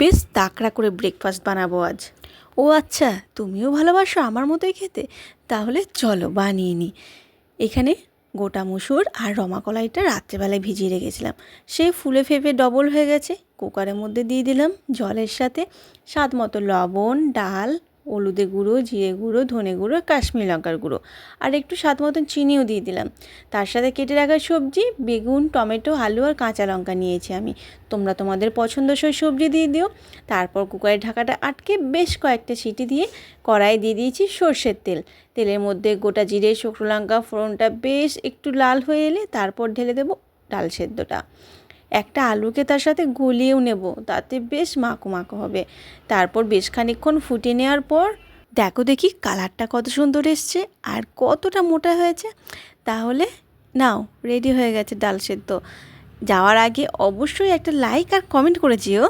বেশ তাকড়া করে ব্রেকফাস্ট বানাবো আজ। ও আচ্ছা, তুমিও ভালোবাসো আমার মতোই খেতে? তাহলে চলো বানিয়ে নিই। এখানে গোটা মুসুর আর রমা কলাইটা রাত্রেবেলায় ভিজিয়ে রেখেছিলাম, সে ফুলে ফেঁপে ডবল হয়ে গেছে। কুকারের মধ্যে দিয়ে দিলাম জলের সাথে স্বাদ মতো লবণ, ডাল, হলুদের গুঁড়ো, জিরে গুঁড়ো, ধনে গুঁড়ো, কাশ্মীরি লঙ্কার গুঁড়ো আর একটু স্বাদ মতন চিনিও দিয়ে দিলাম। তার সাথে কেটে রাখা সবজি বেগুন, টমেটো, আলু আর কাঁচা লঙ্কা নিয়েছি আমি। তোমরা তোমাদের পছন্দসই সবজি দিয়ে দিও। তারপর কুকারের ঢাকাটা আটকে বেশ কয়েকটা সিটি দিয়ে কড়াই দিয়ে দিয়েছি সর্ষের তেল। তেলের মধ্যে গোটা জিরে, শুকনো লঙ্কা ফোড়নটা বেশ একটু লাল হয়ে এলে তারপর ঢেলে দেবো ডাল সেদ্ধটা। একটা আলুকে তার সাথে গলিয়েও নেব, তাতে বেশ মাখো মাখো হবে। তারপর বেশ খানিকক্ষণ ফুটিয়ে নেওয়ার পর দেখো দেখি কালারটা কত সুন্দর এসছে আর কতটা মোটা হয়েছে। তাহলে নাও, রেডি হয়ে গেছে ডাল সেদ্ধ। যাওয়ার আগে অবশ্যই একটা লাইক আর কমেন্ট করে যেও।